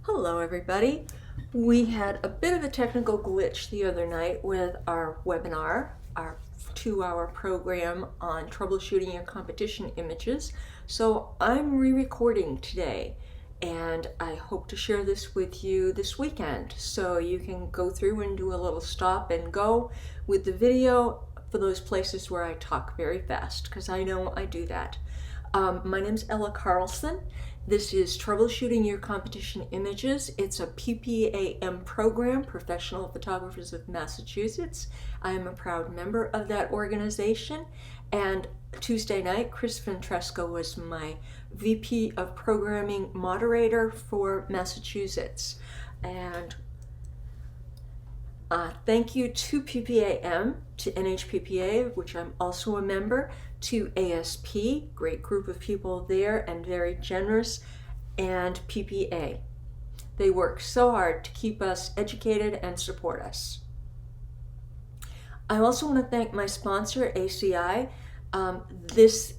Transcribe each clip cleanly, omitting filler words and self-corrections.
Hello everybody. We had a bit of a technical glitch the other night with our webinar, our 2-hour program on troubleshooting your competition images. So I'm re-recording today and I hope to share this with you this weekend so you can go through and do a little stop and go with the video for those places where I talk very fast, because I know I do that. My name's Carlson. This is Troubleshooting Your Competition Images. It's a PPAM program, Professional Photographers of Massachusetts. I am a proud member of that organization. And Tuesday night, Chris Ventresco was my VP of Programming moderator for Massachusetts. And thank you to PPAM, to NHPPA, which I'm also a member, to ASP, great group of people there and very generous, and PPA. They work so hard to keep us educated and support us. I also want to thank my sponsor, ACI. This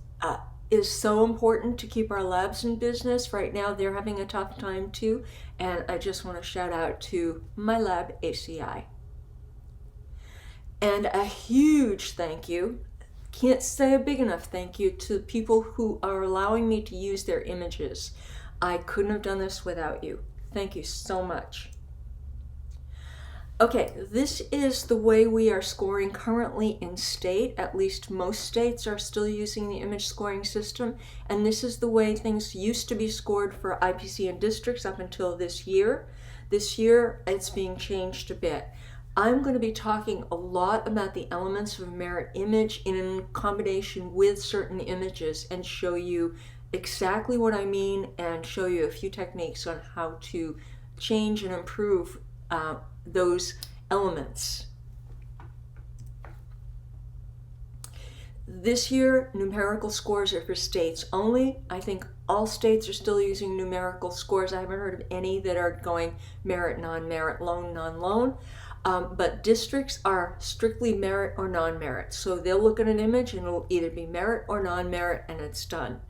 is so important to keep our labs in business. Right now they're having a tough time too, and I just want to shout out to my lab, ACI. And a huge thank you, can't say a big enough thank you, to people who are allowing me to use their images. I couldn't have done this without you. Thank you so much. Okay, this is the way we are scoring currently in state. At least most states are still using the image scoring system, and this is the way things used to be scored for IPC and districts up until this year. This year, it's being changed a bit. I'm going to be talking a lot about the elements of a merit image in combination with certain images and show you exactly what I mean and show you a few techniques on how to change and improve those elements. This year, numerical scores are for states only. I think all states are still using numerical scores. I haven't heard of any that are going merit, non-merit, loan, non-loan. But districts are strictly merit or non-merit. So they'll look at an image and it'll either be merit or non-merit, and it's done.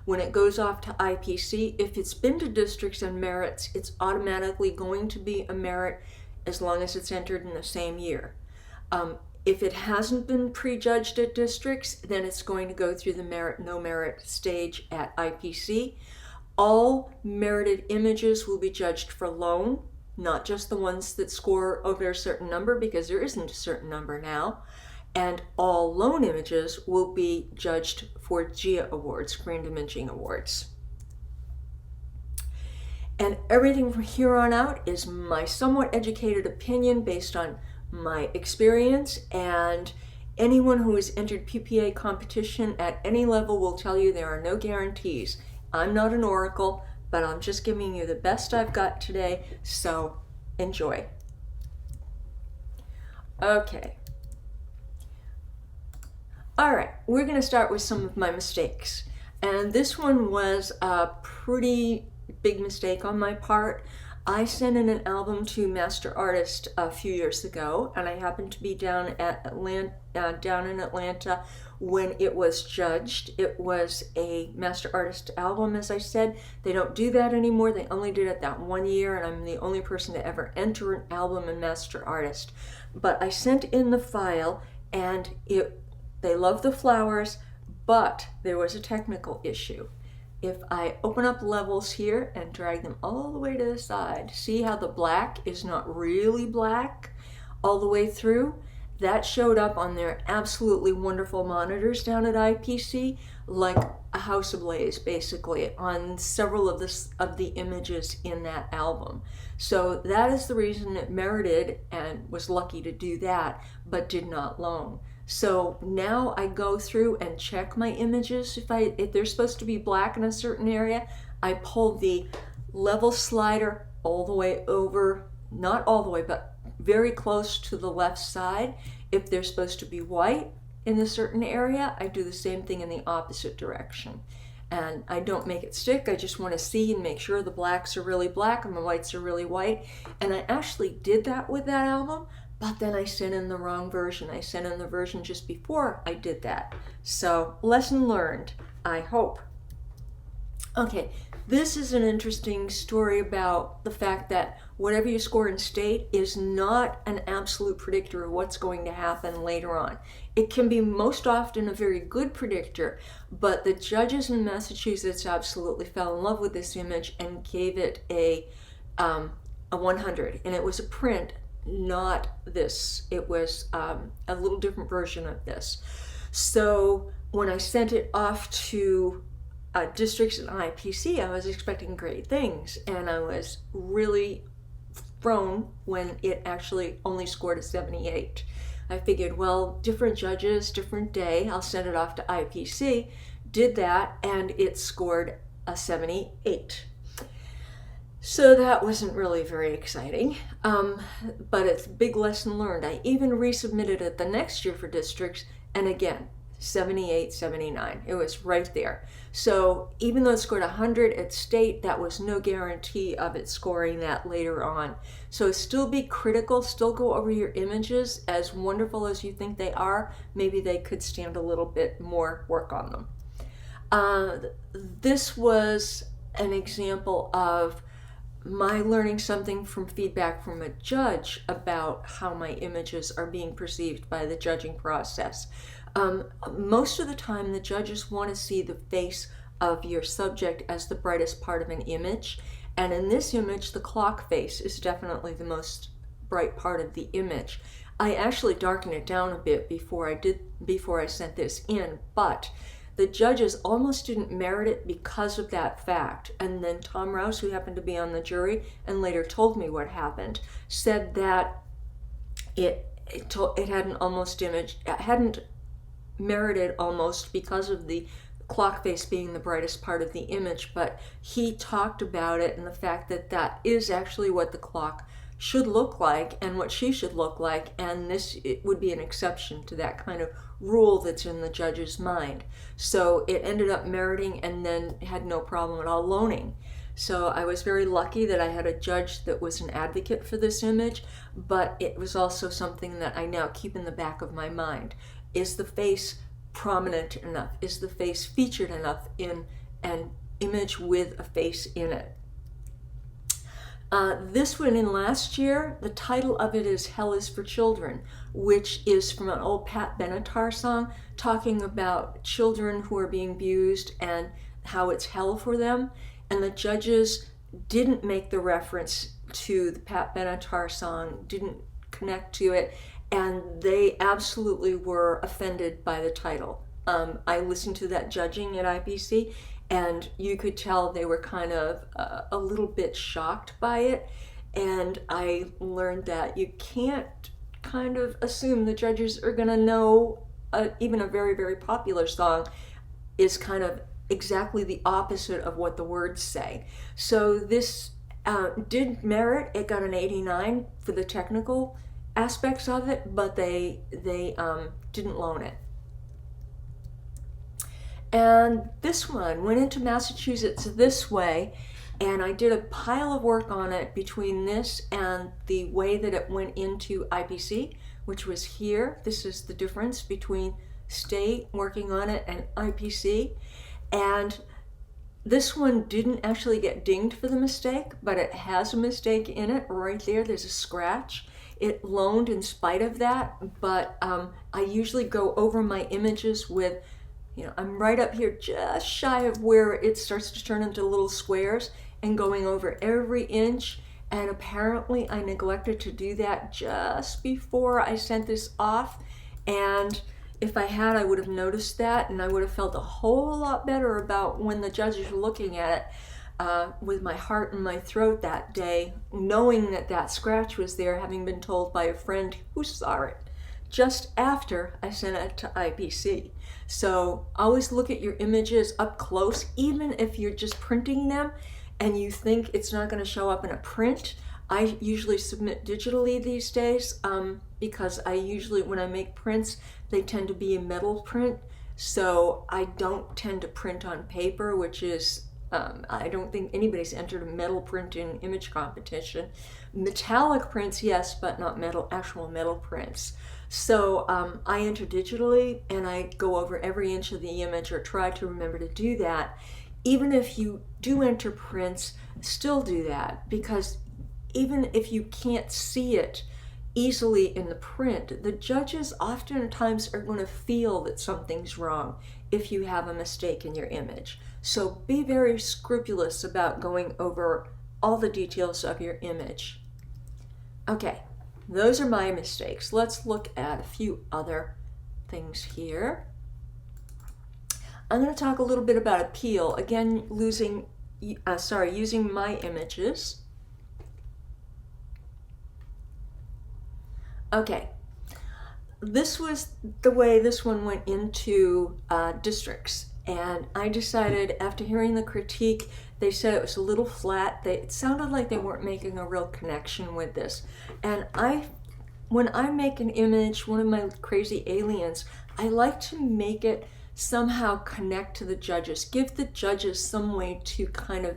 When it goes off to IPC, if it's been to districts and merits, it's automatically going to be a merit as long as it's entered in the same year. If it hasn't been prejudged at districts, then it's going to go through the merit, no merit stage at IPC. All merited images will be judged for loan, not just the ones that score over a certain number, because there isn't a certain number now. And all loan images will be judged for GIA awards, Grand Imaging Awards. And everything from here on out is my somewhat educated opinion based on my experience, and anyone who has entered PPA competition at any level will tell you there are no guarantees. I'm not an oracle, but I'm just giving you the best I've got today, so enjoy. Okay. All right, we're going to start with some of my mistakes. And this one was a pretty big mistake on my part. I sent in an album to Master Artist a few years ago, and I happened to be down in Atlanta when it was judged. It was a Master Artist album, as I said. They don't do that anymore. They only did it that one year, and I'm the only person to ever enter an album in Master Artist. But I sent in the file, and they love the flowers, but there was a technical issue. If I open up levels here and drag them all the way to the side, see how the black is not really black all the way through? That showed up on their absolutely wonderful monitors down at IPC like a house ablaze, basically, on several of the images in that album. So that is the reason it merited and was lucky to do that, but did not loan. So now I go through and check my images. If they're supposed to be black in a certain area, I pull the level slider all the way over, not all the way, but very close to the left side. If they're supposed to be white in a certain area, I do the same thing in the opposite direction. And I don't make it stick. I just want to see and make sure the blacks are really black and the whites are really white. And I actually did that with that album, but then I sent in the wrong version. I sent in the version just before I did that. So lesson learned, I hope. Okay, This is an interesting story about the fact that whatever you score in state is not an absolute predictor of what's going to happen later on. It can be most often a very good predictor, but the judges in Massachusetts absolutely fell in love with this image and gave it a 100. And it was a print, not this. It was a little different version of this. So when I sent it off to districts and IPC, I was expecting great things, and I was really thrown when it actually only scored a 78. I figured, well, different judges, different day, I'll send it off to IPC. Did that, and it scored a 78. So that wasn't really very exciting, but it's a big lesson learned. I even resubmitted it the next year for districts, and again, 78, 79. It was right there. So even though it scored 100 at state, that was no guarantee of it scoring that later on. So still be critical, still go over your images. As wonderful as you think they are, maybe they could stand a little bit more work on them. This was an example of my learning something from feedback from a judge about how my images are being perceived by the judging process. Most of the time, the judges want to see the face of your subject as the brightest part of an image. And in this image, the clock face is definitely the most bright part of the image. I actually darkened it down a bit before I sent this in, but the judges almost didn't merit it because of that fact. And then Tom Rouse, who happened to be on the jury and later told me what happened, said that it hadn't merited almost because of the clock face being the brightest part of the image, but he talked about it and the fact that that is actually what the clock should look like and what she should look like, and it would be an exception to that kind of rule that's in the judge's mind. So it ended up meriting and then had no problem at all loaning. So I was very lucky that I had a judge that was an advocate for this image, but it was also something that I now keep in the back of my mind. Is the face prominent enough? Is the face featured enough in an image with a face in it? This went in last year. The title of it is Hell is for Children, which is from an old Pat Benatar song talking about children who are being abused and how it's hell for them. And the judges didn't make the reference to the Pat Benatar song, didn't connect to it, and they absolutely were offended by the title. I listened to that judging at IPC, and you could tell they were kind of a little bit shocked by it. And I learned that you can't kind of assume the judges are going to know even a very, very popular song is kind of exactly the opposite of what the words say. So this did merit. It got an 89 for the technical aspects of it, but they didn't loan it. And this one went into Massachusetts this way, and I did a pile of work on it between this and the way that it went into IPC, which was here. This is the difference between state working on it and IPC. And this one didn't actually get dinged for the mistake, but it has a mistake in it right there. There's a scratch. It loaned in spite of that, but I usually go over my images with, I'm right up here just shy of where it starts to turn into little squares and going over every inch. And apparently I neglected to do that just before I sent this off. And if I had, I would have noticed that, and I would have felt a whole lot better about when the judges were looking at it. With my heart in my throat that day, knowing that that scratch was there, having been told by a friend who saw it just after I sent it to IPC. So always look at your images up close, even if you're just printing them and you think it's not going to show up in a print. I usually submit digitally these days because I usually, when I make prints, they tend to be a metal print. So I don't tend to print on paper, which is I don't think anybody's entered a metal print in image competition. Metallic prints, yes, but not actual metal prints. So I enter digitally and I go over every inch of the image, or try to remember to do that. even if you do enter prints, still do that, because even if you can't see it easily in the print, the judges oftentimes are going to feel that something's wrong if you have a mistake in your image. So be very scrupulous about going over all the details of your image. Okay, those are my mistakes. Let's look at a few other things here. I'm going to talk a little bit about appeal, again using my images. Okay, this was the way this one went into districts, and I decided after hearing the critique, they said it was a little flat. It sounded like they weren't making a real connection with this. And when I make an image, one of my crazy aliens, I like to make it somehow connect to the judges, give the judges some way to kind of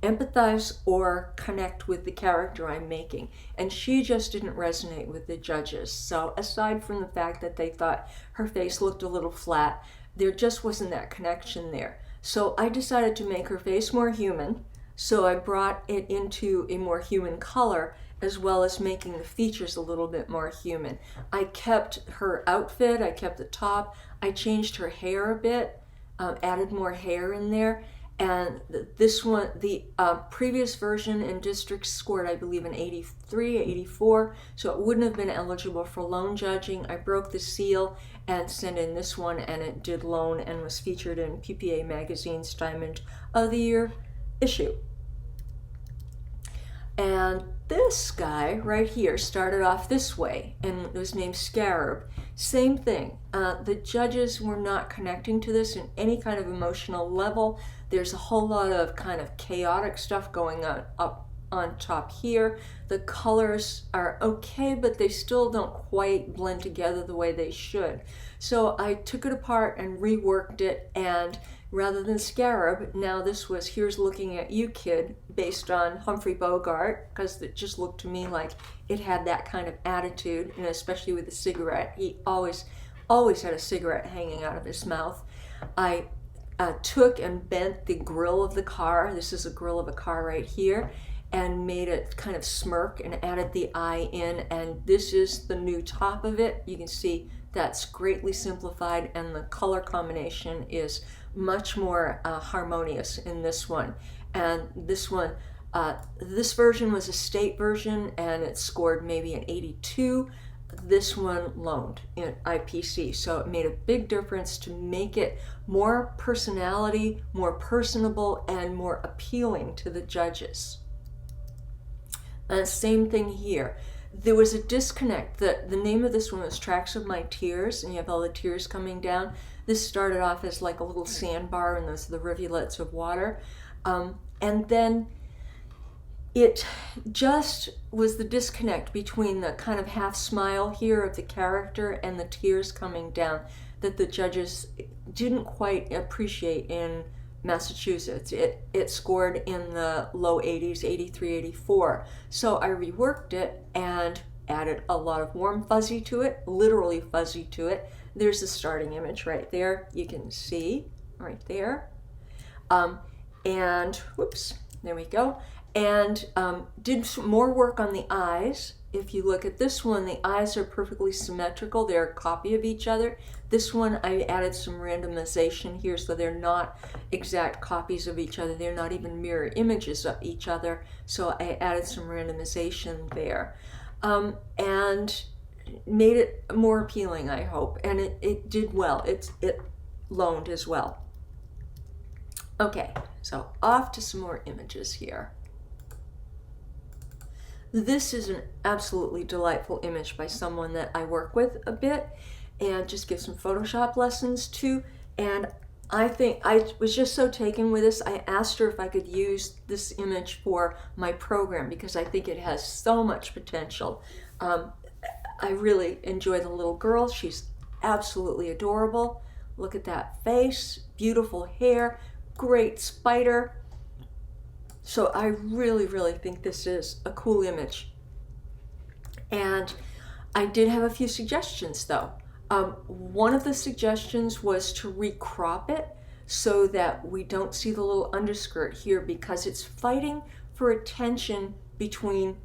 empathize or connect with the character I'm making. And she just didn't resonate with the judges. So aside from the fact that they thought her face looked a little flat, there just wasn't that connection there. So I decided to make her face more human. So I brought it into a more human color, as well as making the features a little bit more human. I kept her outfit, I kept the top, I changed her hair a bit, added more hair in there. And this one, the previous version in districts scored, I believe, an 83, 84, so it wouldn't have been eligible for loan judging. I broke the seal and sent in this one, and it did loan and was featured in PPA Magazine's Diamond of the Year issue. And this guy right here started off this way and was named Scarab. Same thing. The judges were not connecting to this in any kind of emotional level. There's a whole lot of kind of chaotic stuff going on up on top here. The colors are okay, but they still don't quite blend together the way they should. So I took it apart and reworked it, and rather than Scarab, now this was Here's Looking at You Kid, based on Humphrey Bogart, because it just looked to me like it had that kind of attitude, and especially with the cigarette. He always had a cigarette hanging out of his mouth. I took and bent the grill of the car. This is a grill of a car right here, and made it kind of smirk and added the eye in, and this is the new top of it. You can see that's greatly simplified, and the color combination is much more harmonious in this one. And this one, this version was a state version, and it scored maybe an 82. This one loaned in IPC, so it made a big difference to make it more personality, more personable, and more appealing to the judges. Same thing here. There was a disconnect. The name of this one was Tracks of My Tears, and you have all the tears coming down. This started off as like a little sandbar, and those are the rivulets of water. And then it just was the disconnect between the kind of half smile here of the character and the tears coming down that the judges didn't quite appreciate in Massachusetts. It scored in the low 80s, 83, 84. So I reworked it and added a lot of warm fuzzy to it, literally fuzzy to it. There's the starting image right there. You can see right there. And whoops, there we go. And did some more work on the eyes. If you look at this one, the eyes are perfectly symmetrical. They're a copy of each other. This one, I added some randomization here, so they're not exact copies of each other. They're not even mirror images of each other. So I added some randomization there. And made it more appealing, I hope. And it did well. It loaned as well. Okay, so off to some more images here. This is an absolutely delightful image by someone that I work with a bit and just give some Photoshop lessons to. And I think I was just so taken with this, I asked her if I could use this image for my program because I think it has so much potential. I really enjoy the little girl. She's absolutely adorable. Look at that face, beautiful hair, great spider. So I really, really think this is a cool image. And I did have a few suggestions though. One of the suggestions was to recrop it so that we don't see the little underskirt here, because it's fighting for attention between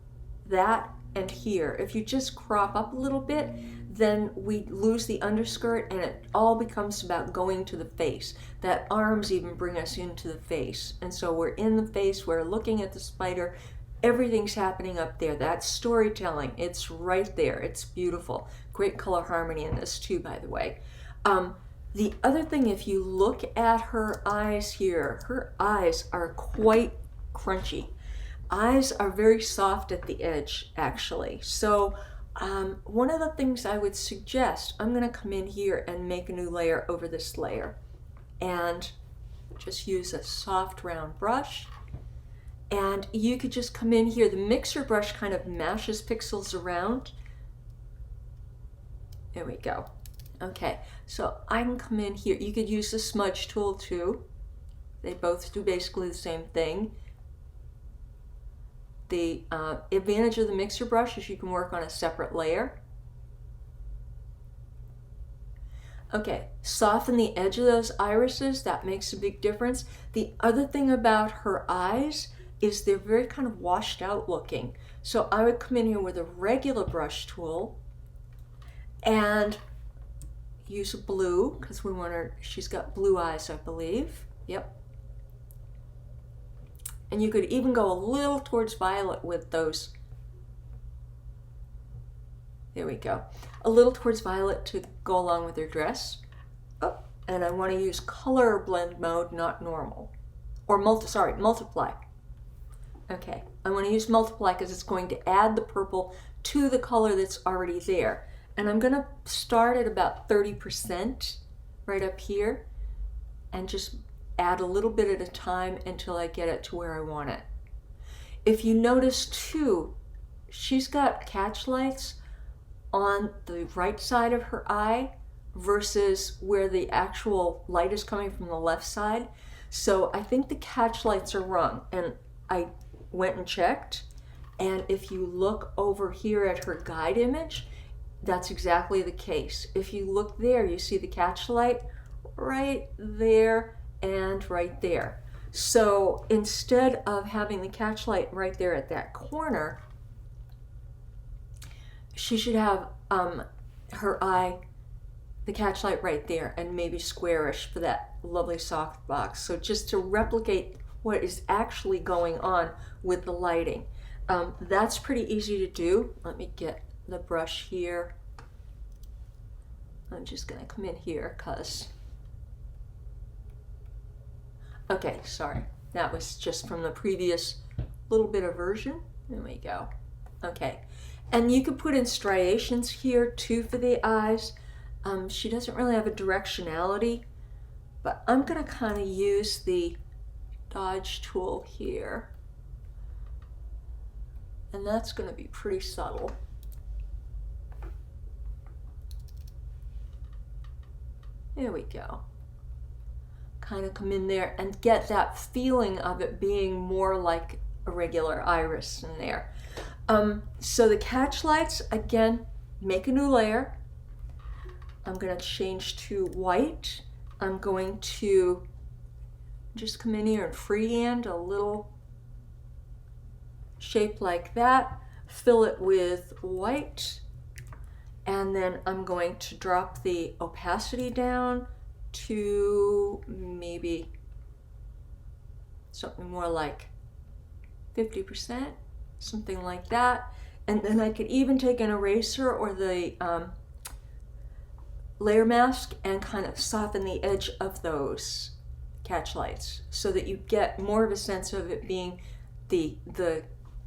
that and here. If you just crop up a little bit, then we lose the underskirt and it all becomes about going to the face. That arms even bring us into the face. And so we're in the face, we're looking at the spider, everything's happening up there. That's storytelling. It's right there. It's beautiful. Great color harmony in this too, by the way. The other thing, if you look at her eyes here, her eyes are quite crunchy. Eyes are very soft at the edge, actually. So one of the things I would suggest, I'm going to come in here and make a new layer over this layer and just use a soft round brush. And you could just come in here. The mixer brush kind of mashes pixels around. There we go. Okay, so I can come in here. You could use the smudge tool too. They both do basically the same thing. The advantage of the mixer brush is you can work on a separate layer. Okay, soften the edge of those irises. That makes a big difference. The other thing about her eyes is they're very kind of washed out looking. So I would come in here with a regular brush tool and use a blue, because we want her, she's got blue eyes, I believe. Yep. And you could even go a little towards violet with those. There we go. A little towards violet to go along with her dress. Oh, and I want to use color blend mode, not normal. Or multiply. Okay, I want to use multiply because it's going to add the purple to the color that's already there. And I'm going to start at about 30% right up here and just add a little bit at a time until I get it to where I want it. If you notice too, she's got catch lights on the right side of her eye versus where the actual light is coming from the left side. So I think the catch lights are wrong, and I went and checked, and if you look over here at her guide image, that's exactly the case. If you look there, you see the catch light right there and right there. So instead of having the catch light right there at that corner, she should have her eye, the catch light right there, and maybe squarish for that lovely soft box. So just to replicate what is actually going on with the lighting. That's pretty easy to do. Let me get the brush here. I'm just going to come in here because... Okay, sorry. That was just from the previous little bit of version. There we go. Okay. And you could put in striations here too for the eyes. She doesn't really have a directionality, but I'm going to kind of use the dodge tool here. And that's going to be pretty subtle. There we go. Kind of come in there and get that feeling of it being more like a regular iris in there. So the catch lights, again, make a new layer. I'm going to change to white. I'm going to just come in here and freehand a little shape like that, fill it with white, and then I'm going to drop the opacity down to maybe something more like 50%, something like that. And then I could even take an eraser or the layer mask and kind of soften the edge of those catch lights so that you get more of a sense of it being the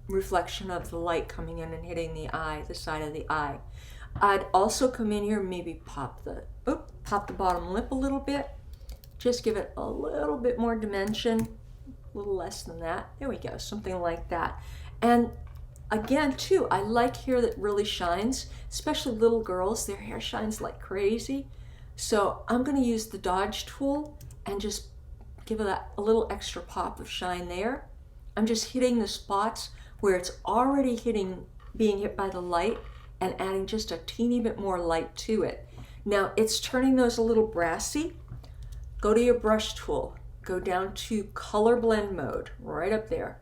reflection of the light coming in and hitting the eye, the side of the eye. I'd also come in here and maybe pop the bottom lip a little bit. Just give it a little bit more dimension, a little less than that. There we go, something like that. And again, too, I like hair that really shines, especially little girls. Their hair shines like crazy. So I'm going to use the dodge tool and just give it a little extra pop of shine there. I'm just hitting the spots where it's already being hit by the light and adding just a teeny bit more light to it. Now it's turning those a little brassy, go to your brush tool, go down to color blend mode, right up there,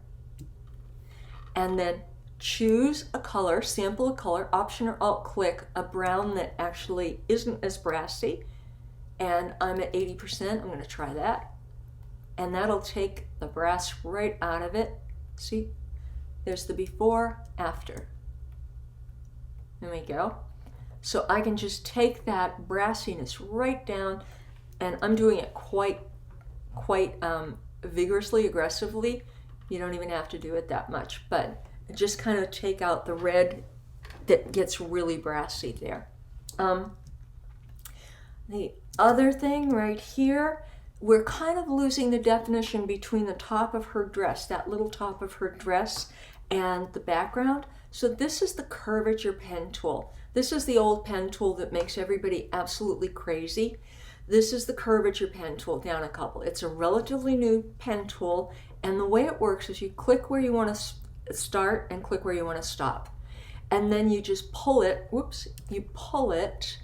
and then choose a color, sample a color, Option or Alt click a brown that actually isn't as brassy, and I'm at 80%, I'm going to try that, and that'll take the brass right out of it. See, there's the before, after. There we go. So I can just take that brassiness right down, and I'm doing it quite vigorously, aggressively. You don't even have to do it that much, but just kind of take out the red that gets really brassy there. The other thing right here, we're kind of losing the definition between the top of her dress, that little top of her dress, and the background. So this is the curvature pen tool. This is the old pen tool that makes everybody absolutely crazy. This is the curvature pen tool, down a couple. It's a relatively new pen tool, and the way it works is you click where you want to start and click where you want to stop. And then you just pull it, you pull it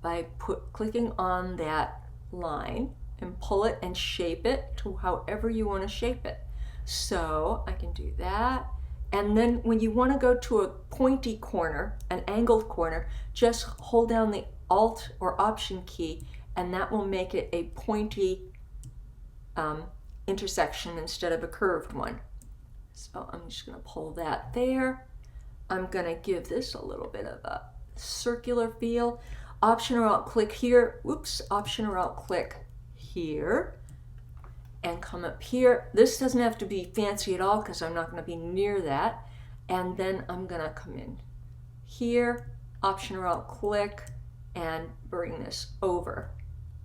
by clicking on that line, and pull it and shape it to however you want to shape it. So I can do that. And then when you want to go to a pointy corner, an angled corner, just hold down the Alt or Option key, and that will make it a pointy intersection instead of a curved one. So I'm just going to pull that there. I'm going to give this a little bit of a circular feel. Option or Alt click here. Option or Alt click here. And come up here. This doesn't have to be fancy at all because I'm not going to be near that. And then I'm going to come in here, Option or Alt click, and bring this over.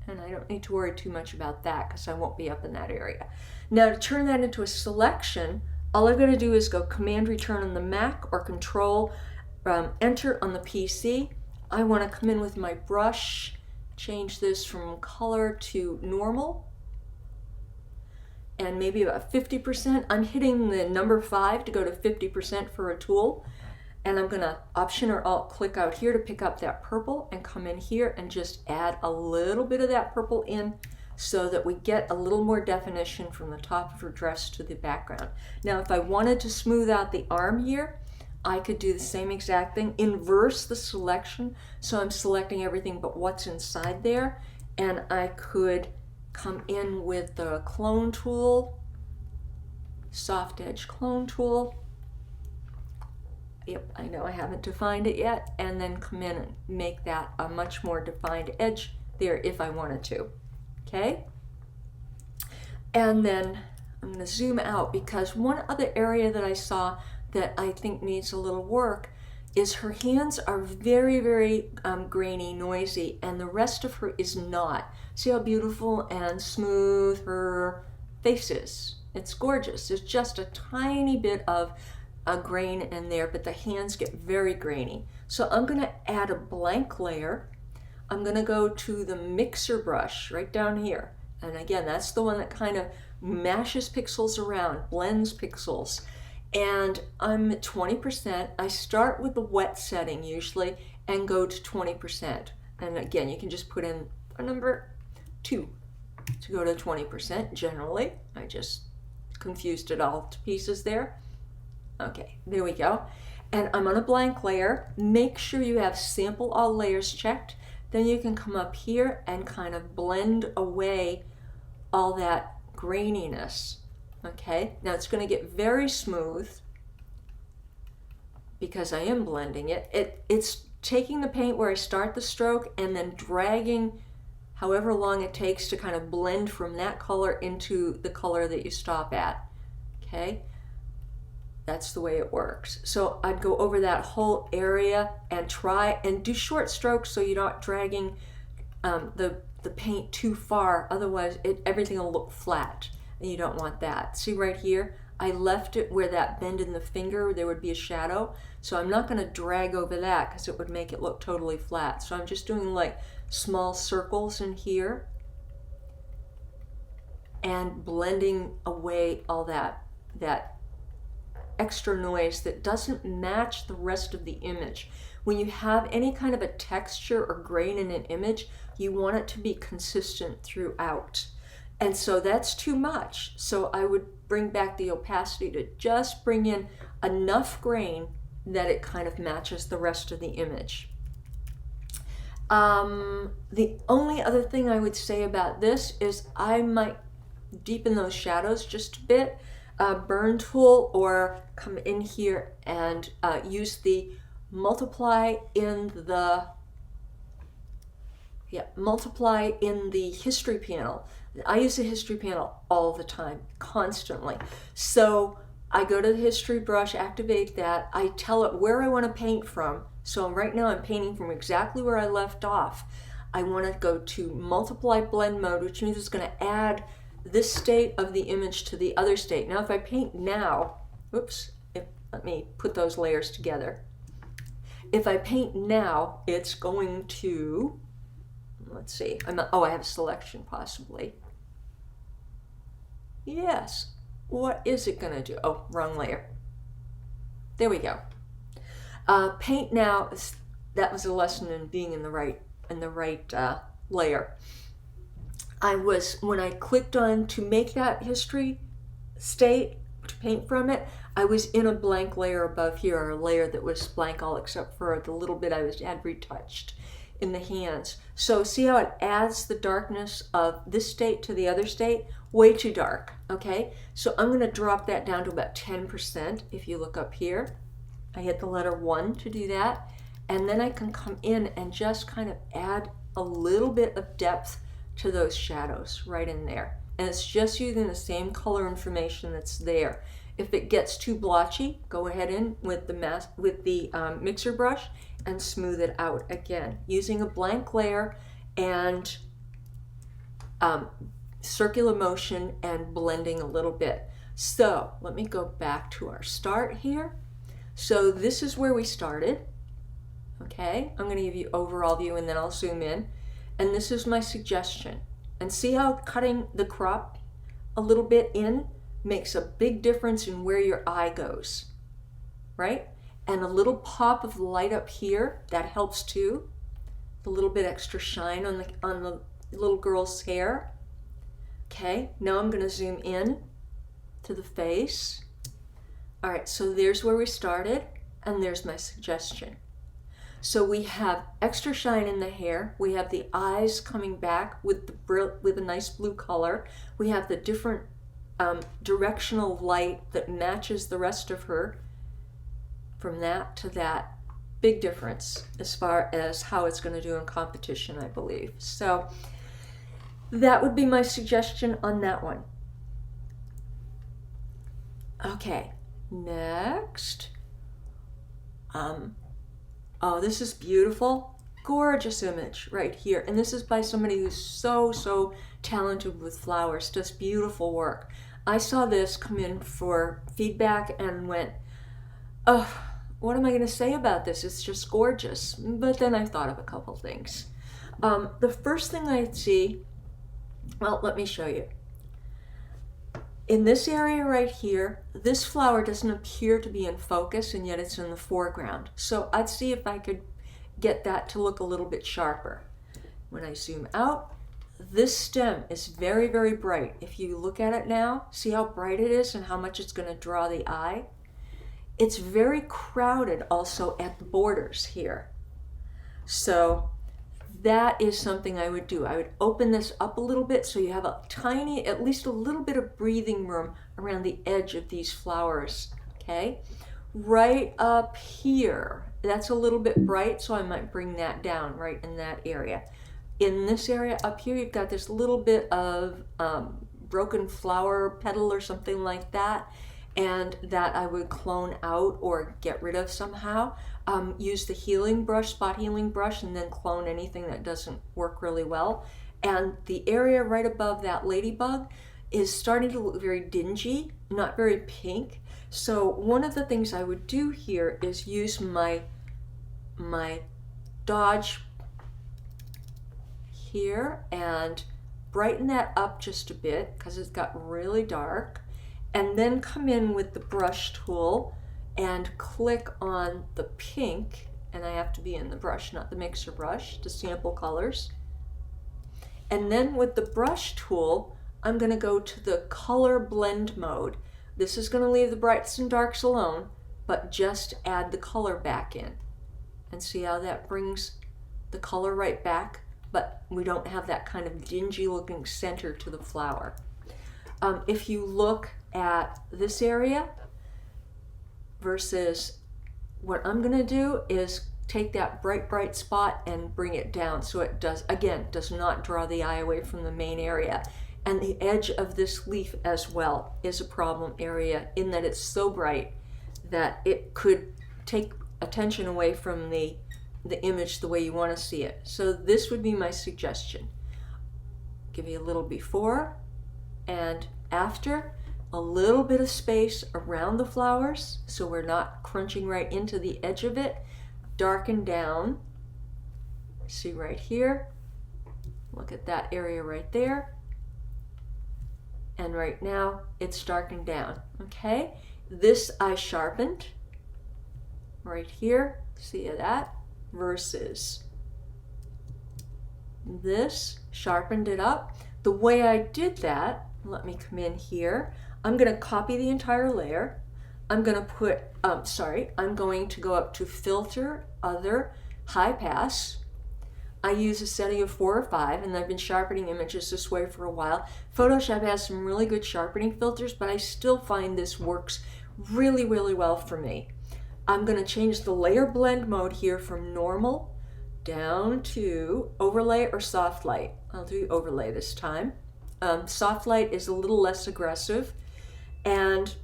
And I don't need to worry too much about that because I won't be up in that area. Now to turn that into a selection, all I've got to do is go Command Return on the Mac or Control Enter on the PC. I want to come in with my brush, change this from color to normal, and maybe about 50%. I'm hitting the number 5 to go to 50% for a tool. And I'm gonna Option or Alt click out here to pick up that purple and come in here and just add a little bit of that purple in so that we get a little more definition from the top of her dress to the background. Now, if I wanted to smooth out the arm here, I could do the same exact thing, inverse the selection. So I'm selecting everything but what's inside there. And I could come in with the clone tool, soft edge clone tool. Yep, I know I haven't defined it yet. And then come in and make that a much more defined edge there if I wanted to. Okay? And then I'm going to zoom out because one other area that I saw that I think needs a little work is her hands are very, very grainy, noisy, and the rest of her is not. See how beautiful and smooth her face is? It's gorgeous. There's just a tiny bit of a grain in there, but the hands get very grainy. So I'm going to add a blank layer. I'm going to go to the mixer brush right down here. And again, that's the one that kind of mashes pixels around, blends pixels. And I'm at 20%. I start with the wet setting usually and go to 20%. And again, you can just put in a number 2 to go to 20% generally. I just confused it all to pieces there. Okay, there we go. And I'm on a blank layer. Make sure you have Sample All Layers checked. Then you can come up here and kind of blend away all that graininess. Okay, now it's going to get very smooth because I am blending it. It's taking the paint where I start the stroke and then dragging however long it takes to kind of blend from that color into the color that you stop at. Okay, that's the way it works. So I'd go over that whole area and try and do short strokes so you're not dragging the paint too far. Otherwise, everything will look flat. And you don't want that. See right here, I left it where that bend in the finger, there would be a shadow. So I'm not going to drag over that because it would make it look totally flat. So I'm just doing like small circles in here and blending away all that extra noise that doesn't match the rest of the image. When you have any kind of a texture or grain in an image, you want it to be consistent throughout. And so that's too much. So I would bring back the opacity to just bring in enough grain that it kind of matches the rest of the image. The only other thing I would say about this is I might deepen those shadows just a bit, burn tool, or come in here and use the multiply in the history panel. I use the history panel all the time, constantly. So I go to the history brush, activate that. I tell it where I want to paint from. So right now I'm painting from exactly where I left off. I want to go to multiply blend mode, which means it's going to add this state of the image to the other state. Now if I paint now, let me put those layers together. If I paint now, it's going to, let's see, I have a selection possibly. Yes, what is it going to do? Oh, wrong layer. There we go. Paint now, that was a lesson in being in the right layer. When I clicked on to make that history state, to paint from it, I was in a blank layer above here, or a layer that was blank all except for the little bit I had retouched in the hands. So see how it adds the darkness of this state to the other state? Way too dark, okay? So I'm going to drop that down to about 10%. If you look up here, I hit the letter 1 to do that. And then I can come in and just kind of add a little bit of depth to those shadows right in there. And it's just using the same color information that's there. If it gets too blotchy, go ahead in with the mixer brush and smooth it out again, using a blank layer and circular motion and blending a little bit. So let me go back to our start here. So this is where we started. Okay, I'm going to give you overall view and then I'll zoom in. And this is my suggestion. And see how cutting the crop a little bit in makes a big difference in where your eye goes, right? And a little pop of light up here, that helps too. A little bit extra shine on the little girl's hair. Okay, now I'm going to zoom in to the face. All right, so there's where we started, and there's my suggestion. So we have extra shine in the hair. We have the eyes coming back with a nice blue color. We have the different directional light that matches the rest of her. From that to that, big difference as far as how it's going to do in competition, I believe. So that would be my suggestion on that one. Okay, next. Oh, this is beautiful. Gorgeous image right here. And this is by somebody who's so talented with flowers, does beautiful work. I saw this come in for feedback and went, oh, what am I going to say about this? It's just gorgeous. But then I thought of a couple things. The first thing I see, well, let me show you. In this area right here, this flower doesn't appear to be in focus, and yet it's in the foreground. So I'd see if I could get that to look a little bit sharper. When I zoom out, this stem is very bright. If you look at it now, see how bright it is and how much it's going to draw the eye? It's very crowded also at the borders here. So that is something I would do. I would open this up a little bit so you have a tiny, at least a little bit of breathing room around the edge of these flowers, okay? Right up here, that's a little bit bright, so I might bring that down right in that area. In this area up here, you've got this little bit of broken flower petal or something like that, and that I would clone out or get rid of somehow. Use the healing brush, spot healing brush, and then clone anything that doesn't work really well. And the area right above that ladybug is starting to look very dingy, not very pink. So one of the things I would do here is use my dodge here and brighten that up just a bit because it's got really dark. and then come in with the brush tool and click on the pink, and I have to be in the brush, not the mixer brush, to sample colors. And then with the brush tool, I'm going to go to the color blend mode. This is going to leave the brights and darks alone, but just add the color back in. And see how that brings the color right back, but we don't have that kind of dingy looking center to the flower. If you look at this area versus what I'm going to do is take that bright spot and bring it down so it does not draw the eye away from the main area. And the edge of this leaf as well is a problem area in that it's so bright that it could take attention away from the image the way you want to see it. So this would be my suggestion. Give you a little before and after, a little bit of space around the flowers so we're not crunching right into the edge of it. Darken down. See right here. Look at that area right there. And right now it's darkened down. Okay? This I sharpened right here. See that? Versus this, sharpened it up. The way I did that, let me come in here. I'm going to copy the entire layer. I'm going to put, I'm going to go up to Filter, Other, High Pass. I use a setting of 4 or 5, and I've been sharpening images this way for a while. Photoshop has some really good sharpening filters, but I still find this works really, really well for me. I'm going to change the layer blend mode here from normal down to overlay or soft light. I'll do overlay this time. Soft light is a little less aggressive, and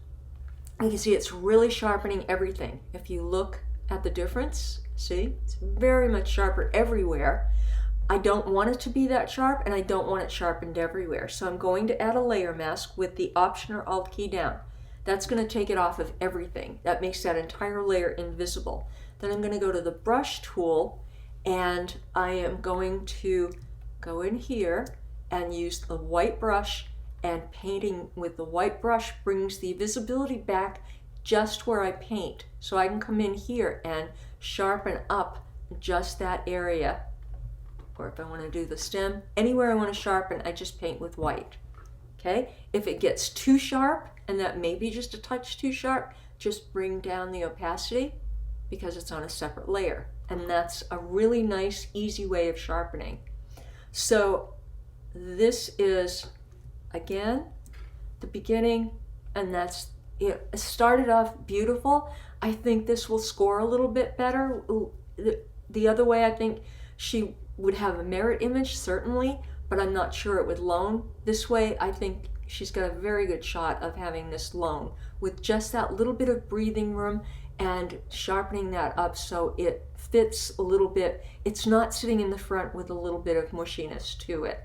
you can see it's really sharpening everything. If you look at the difference, see, it's very much sharper everywhere. I don't want it to be that sharp, and I don't want it sharpened everywhere. So I'm going to add a layer mask with the Option or Alt key down. That's going to take it off of everything. That makes that entire layer invisible. Then I'm going to go to the brush tool, and I am going to go in here and use the white brush, and painting with the white brush brings the visibility back just where I paint. So I can come in here and sharpen up just that area. Or if I want to do the stem, anywhere I want to sharpen, I just paint with white. Okay? If it gets too sharp, and that may be just a touch too sharp, just bring down the opacity because it's on a separate layer. And that's a really nice, easy way of sharpening. So this is, again, the beginning, and that's it. It started off beautiful. I think this will score a little bit better. The other way, I think she would have a mirror image, certainly, but I'm not sure it would loan. This way, I think she's got a very good shot of having this loan with just that little bit of breathing room and sharpening that up so it fits a little bit. It's not sitting in the front with a little bit of mushiness to it.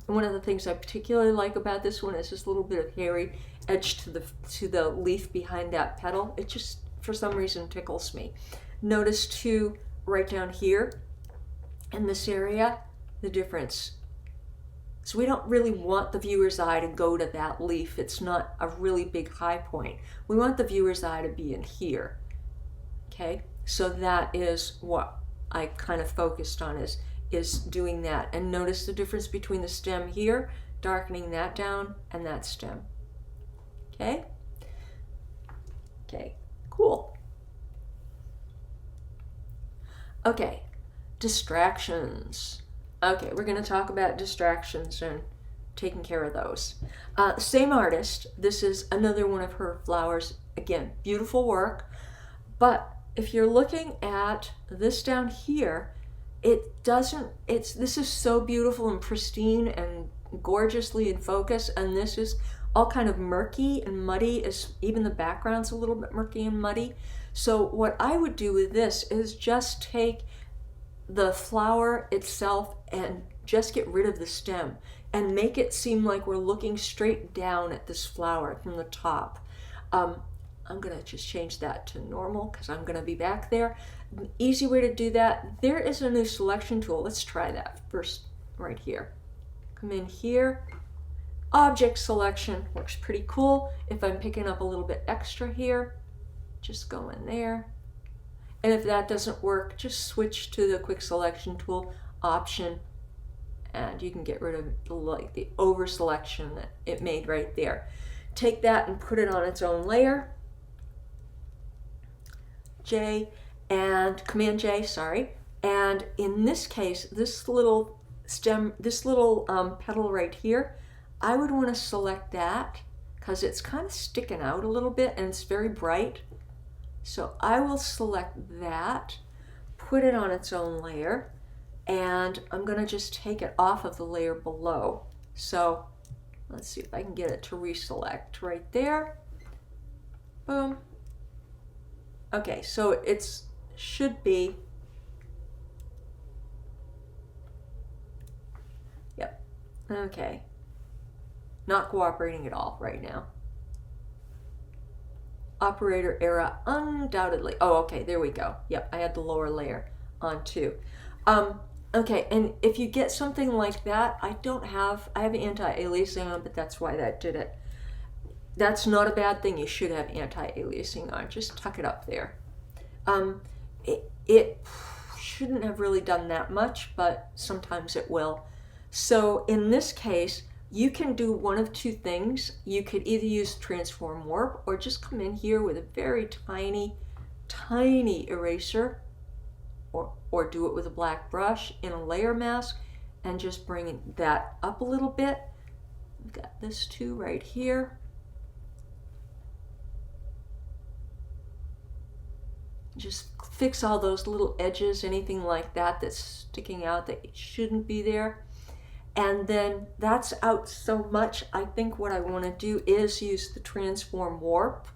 One of the things I particularly like about this one is this little bit of hairy edge to the leaf behind that petal. It just, for some reason, tickles me. Notice too, right down here in this area, the difference. So we don't really want the viewer's eye to go to that leaf. It's not a really big high point. We want the viewer's eye to be in here. Okay, so that is what I kind of focused on, is doing that. And notice the difference between the stem here, darkening that down, and that stem. Okay? Okay, cool. Okay, distractions. Okay, we're going to talk about distractions and taking care of those. Same artist. This is another one of her flowers. Again, beautiful work. But if you're looking at this down here, this is so beautiful and pristine and gorgeously in focus, and this is all kind of murky and muddy, even the background's a little bit murky and muddy. So what I would do with this is just take the flower itself and just get rid of the stem and make it seem like we're looking straight down at this flower from the top. I'm going to just change that to normal because I'm going to be back there. An easy way to do that, there is a new selection tool. Let's try that first right here. Come in here. Object selection works pretty cool. If I'm picking up a little bit extra here, just go in there. And if that doesn't work, just switch to the quick selection tool option, and you can get rid of the over selection that it made right there. Take that and put it on its own layer. J and Command J, sorry. And in this case, this little stem, this little petal right here, I would want to select that because it's kind of sticking out a little bit and it's very bright. So I will select that, put it on its own layer, and I'm going to just take it off of the layer below. So let's see if I can get it to reselect right there. Boom. Okay, so it should be, yep, okay. Not cooperating at all right now. Operator error, undoubtedly. Oh, okay, there we go. Yep, I had the lower layer on too. Okay, and if you get something like that, I have anti-aliasing on, but that's why that did it. That's not a bad thing. You should have anti-aliasing on. Just tuck it up there. It shouldn't have really done that much, but sometimes it will. So in this case, you can do one of two things. You could either use transform warp or just come in here with a very tiny, tiny eraser, or do it with a black brush in a layer mask and just bring that up a little bit. We've got this too right here. Just fix all those little edges, anything like that that's sticking out that shouldn't be there. And then that's out so much. I think what I want to do is use the transform warp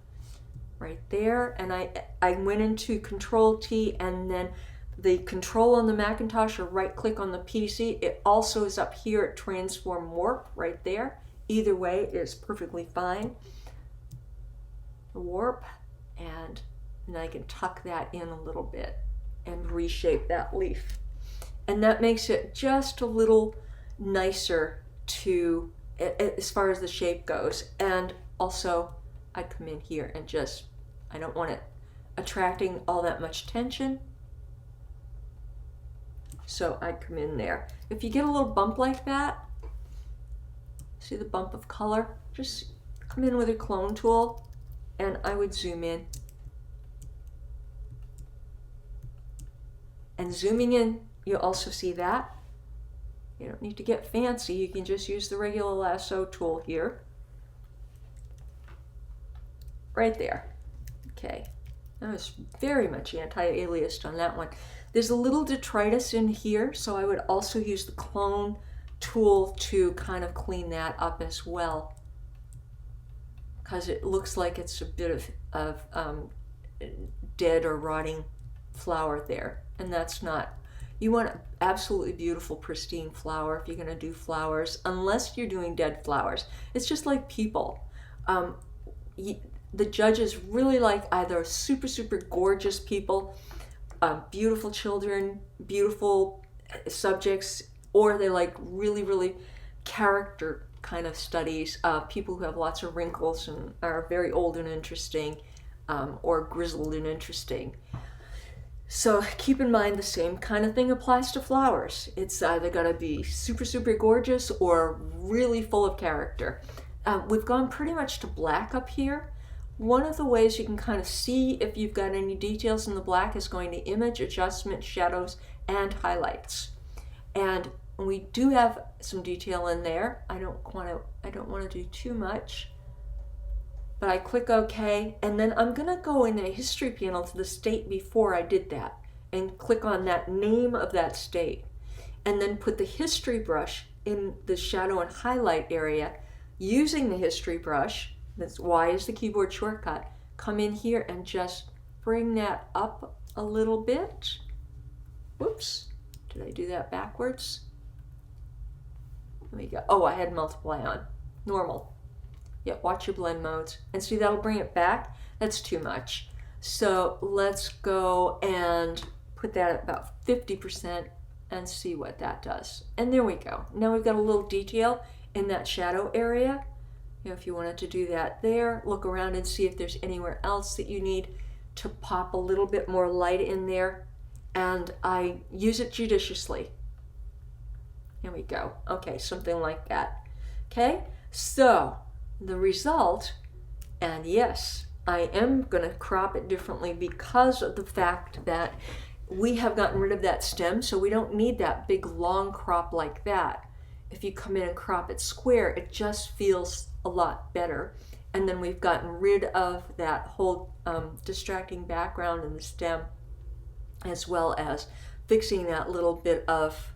right there. And I went into Control T, and then the control on the Macintosh or right click on the PC, it also is up here at transform warp right there. Either way is perfectly fine. The warp, and I can tuck that in a little bit and reshape that leaf. And that makes it just a little nicer to, as far as the shape goes. And also I'd come in here and just, I don't want it attracting all that much tension. So I'd come in there. If you get a little bump like that, see the bump of color, just come in with a clone tool and I would zoom in. And zooming in, you'll also see that. You don't need to get fancy. You can just use the regular lasso tool here. Right there. Okay. That was very much anti-aliased on that one. There's a little detritus in here, so I would also use the clone tool to kind of clean that up as well, because it looks like it's a bit of dead or rotting flower there, and that's not. You want an absolutely beautiful, pristine flower if you're going to do flowers, unless you're doing dead flowers. It's just like people. The judges really like either super, super gorgeous people, beautiful children, beautiful subjects, or they like really, really character kind of studies, people who have lots of wrinkles and are very old and interesting, or grizzled and interesting. So keep in mind the same kind of thing applies to flowers. It's either going to be super, super gorgeous or really full of character. We've gone pretty much to black up here. One of the ways you can kind of see if you've got any details in the black is going to Image, Adjustment, Shadows, and Highlights. And we do have some detail in there. I don't want to do too much. But I click OK, and then I'm going to go in the history panel to the state before I did that and click on that name of that state, and then put the history brush in the shadow and highlight area using the history brush. That's Y is the keyboard shortcut. Come in here and just bring that up a little bit. Whoops, did I do that backwards? Let me go. Oh, I had multiply on. Normal. Yeah, watch your blend modes. And see, that'll bring it back. That's too much. So let's go and put that at about 50% and see what that does. And there we go. Now we've got a little detail in that shadow area. You know, if you wanted to do that there, look around and see if there's anywhere else that you need to pop a little bit more light in there. And I use it judiciously. Here we go. Okay, something like that. Okay, so the result, and yes, I am going to crop it differently because of the fact that we have gotten rid of that stem, so we don't need that big long crop like that. If you come in and crop it square, it just feels a lot better. And then we've gotten rid of that whole distracting background in the stem, as well as fixing that little bit of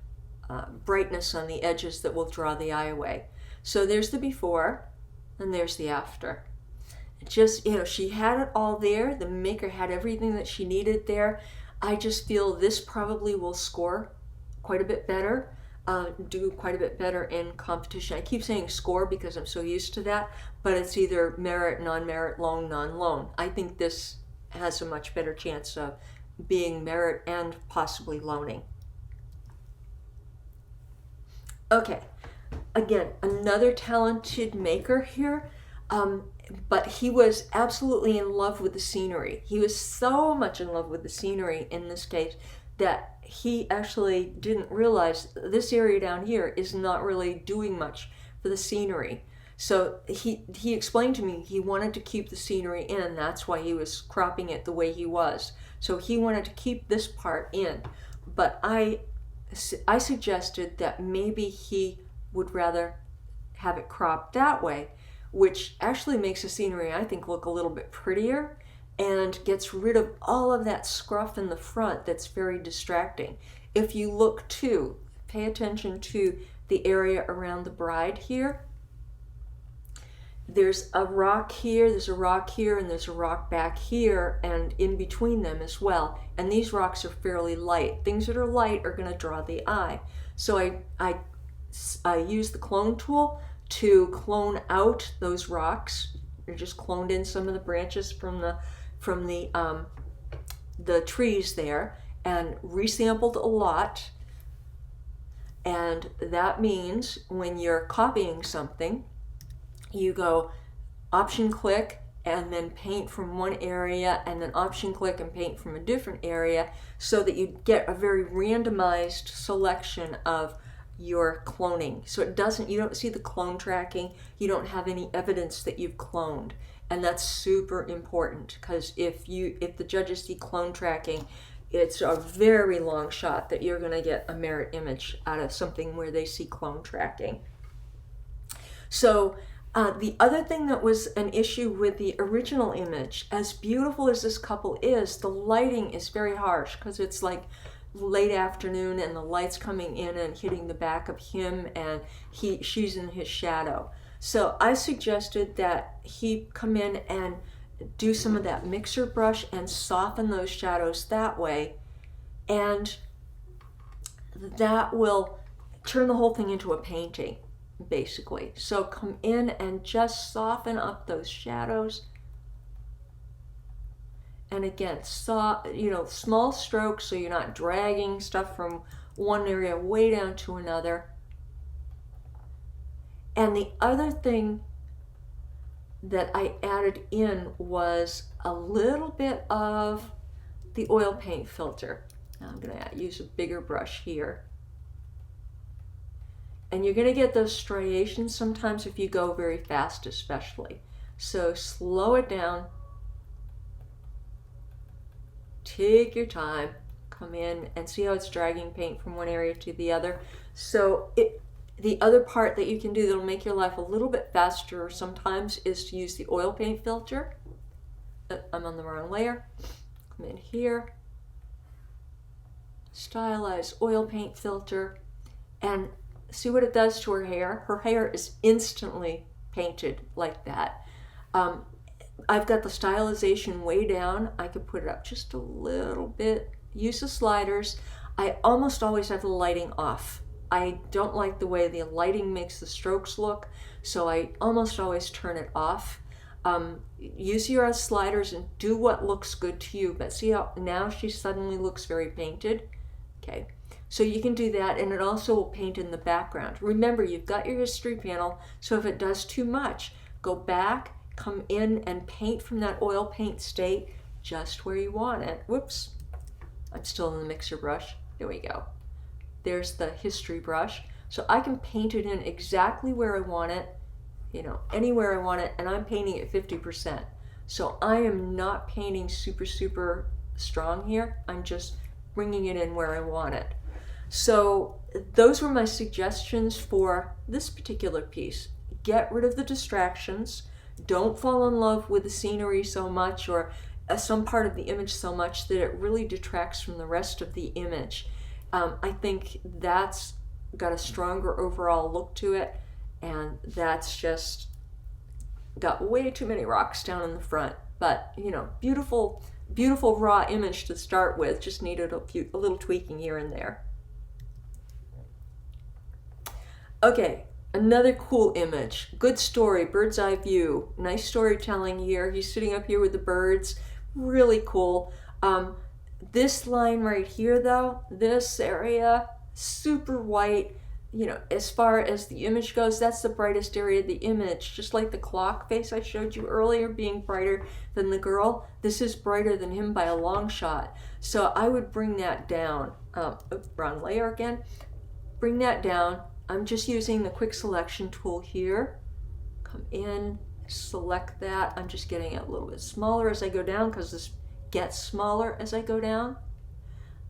brightness on the edges that will draw the eye away. So there's the before, and there's the after. Just, you know, she had it all there. The maker had everything that she needed there. I just feel this probably will score quite a bit better, do quite a bit better in competition. I keep saying score because I'm so used to that, but it's either merit, non-merit, loan, non-loan. I think this has a much better chance of being merit and possibly loaning. Okay, again, another talented maker here, but he was absolutely in love with the scenery. He was so much in love with the scenery in this case that he actually didn't realize this area down here is not really doing much for the scenery. So he explained to me he wanted to keep the scenery in. That's why he was cropping it the way he was. So he wanted to keep this part in. But I suggested that maybe he would rather have it cropped that way, which actually makes the scenery, I think, look a little bit prettier and gets rid of all of that scruff in the front that's very distracting. If you look too, pay attention to the area around the bride here. There's a rock here, there's a rock here, and there's a rock back here, and in between them as well. And these rocks are fairly light. Things that are light are going to draw the eye. So I use the clone tool to clone out those rocks. I just cloned in some of the branches from the trees there and resampled a lot. And that means when you're copying something, you go option click and then paint from one area, and then option click and paint from a different area, so that you get a very randomized selection of your cloning. So you don't see the clone tracking, you don't have any evidence that you've cloned. And that's super important, because if the judges see clone tracking, it's a very long shot that you're going to get a merit image out of something where they see clone tracking. So the other thing that was an issue with the original image, as beautiful as this couple is, the lighting is very harsh because it's like late afternoon and the light's coming in and hitting the back of him, and she's in his shadow. So I suggested that he come in and do some of that mixer brush and soften those shadows that way, and that will turn the whole thing into a painting, basically. So come in and just soften up those shadows. And again, small strokes, so you're not dragging stuff from one area way down to another. And the other thing that I added in was a little bit of the oil paint filter. Now I'm going to use a bigger brush here. And you're going to get those striations sometimes if you go very fast, especially. So slow it down. Take your time. Come in and see how it's dragging paint from one area to the other. So the other part that you can do that'll make your life a little bit faster sometimes is to use the oil paint filter. I'm on the wrong layer. Come in here. Stylize oil paint filter. And see what it does to her hair. Her hair is instantly painted like that. I've got the stylization way down. I could put it up just a little bit. Use the sliders. I almost always have the lighting off. I don't like the way the lighting makes the strokes look, so I almost always turn it off. Use your sliders and do what looks good to you, but see how now she suddenly looks very painted? Okay, so you can do that, and it also will paint in the background. Remember, you've got your history panel, so if it does too much, go back, come in and paint from that oil paint state just where you want it. Whoops, I'm still in the mixer brush. There we go. There's the history brush. So I can paint it in exactly where I want it, you know, anywhere I want it, and I'm painting at 50%. So I am not painting super, super strong here. I'm just bringing it in where I want it. So those were my suggestions for this particular piece. Get rid of the distractions. Don't fall in love with the scenery so much or some part of the image so much that it really detracts from the rest of the image. I think that's got a stronger overall look to it, and that's just got way too many rocks down in the front. But, you know, beautiful, beautiful raw image to start with. Just needed a little tweaking here and there. Okay, another cool image. Good story, bird's eye view. Nice storytelling here. He's sitting up here with the birds. Really cool. This line right here, though, this area, super white. You know, as far as the image goes, that's the brightest area of the image. Just like the clock face I showed you earlier being brighter than the girl, this is brighter than him by a long shot. So I would bring that down. Wrong layer again. Bring that down. I'm just using the quick selection tool here. Come in, select that. I'm just getting it a little bit smaller as I go down because this gets smaller as I go down.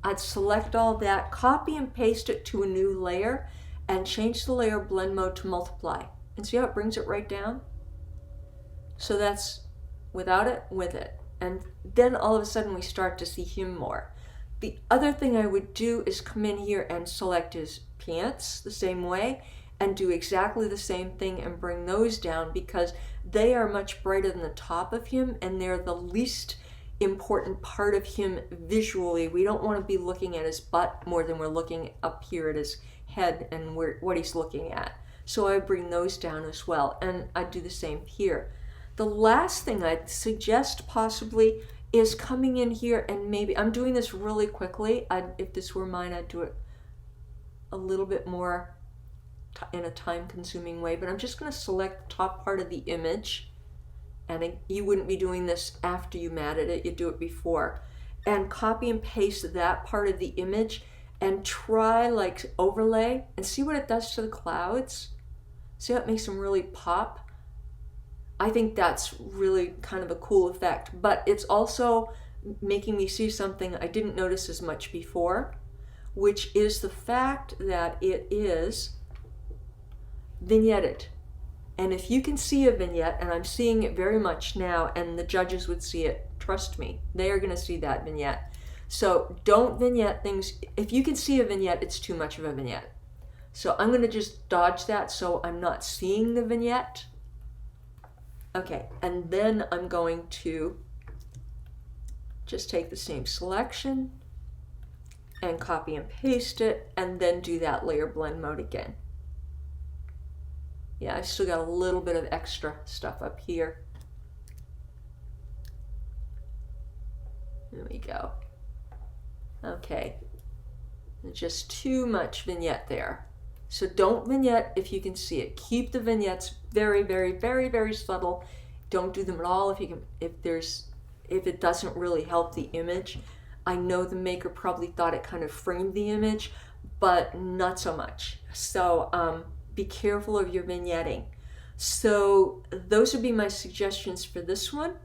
I'd select all that, copy and paste it to a new layer, and change the layer blend mode to multiply. And see how it brings it right down? So that's without it, with it. And then all of a sudden we start to see him more. The other thing I would do is come in here and select his pants the same way and do exactly the same thing and bring those down because they are much brighter than the top of him and they're the least important part of him visually. We don't want to be looking at his butt more than we're looking up here at his head and what he's looking at. So I bring those down as well, and I do the same here. The last thing I'd suggest possibly is coming in here and maybe, I'm doing this really quickly. If this were mine, I'd do it a little bit more in a time-consuming way, but I'm just going to select the top part of the image, and you wouldn't be doing this after you matted it, you do it before, and copy and paste that part of the image and try like overlay and see what it does to the clouds. See how it makes them really pop? I think that's really kind of a cool effect, but it's also making me see something I didn't notice as much before, which is the fact that it is vignetted. And if you can see a vignette, and I'm seeing it very much now, and the judges would see it, trust me, they are going to see that vignette. So don't vignette things. If you can see a vignette, it's too much of a vignette. So I'm going to just dodge that so I'm not seeing the vignette. Okay, and then I'm going to just take the same selection and copy and paste it, and then do that layer blend mode again. Yeah, I've still got a little bit of extra stuff up here. There we go. Okay, just too much vignette there. So don't vignette if you can see it. Keep the vignettes very, very, very, very subtle. Don't do them at all if it doesn't really help the image. I know the maker probably thought it kind of framed the image, but not so much. So be careful of your vignetting. So those would be my suggestions for this one.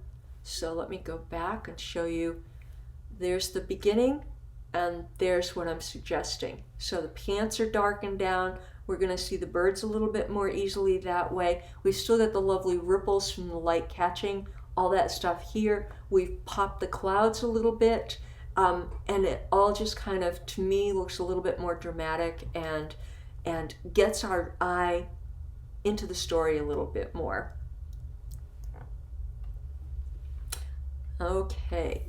So let me go back and show you. There's the beginning, and there's what I'm suggesting. So the pants are darkened down. We're going to see the birds a little bit more easily that way. We've still got the lovely ripples from the light catching, all that stuff here. We've popped the clouds a little bit, and it all just kind of, to me, looks a little bit more dramatic and gets our eye into the story a little bit more. Okay.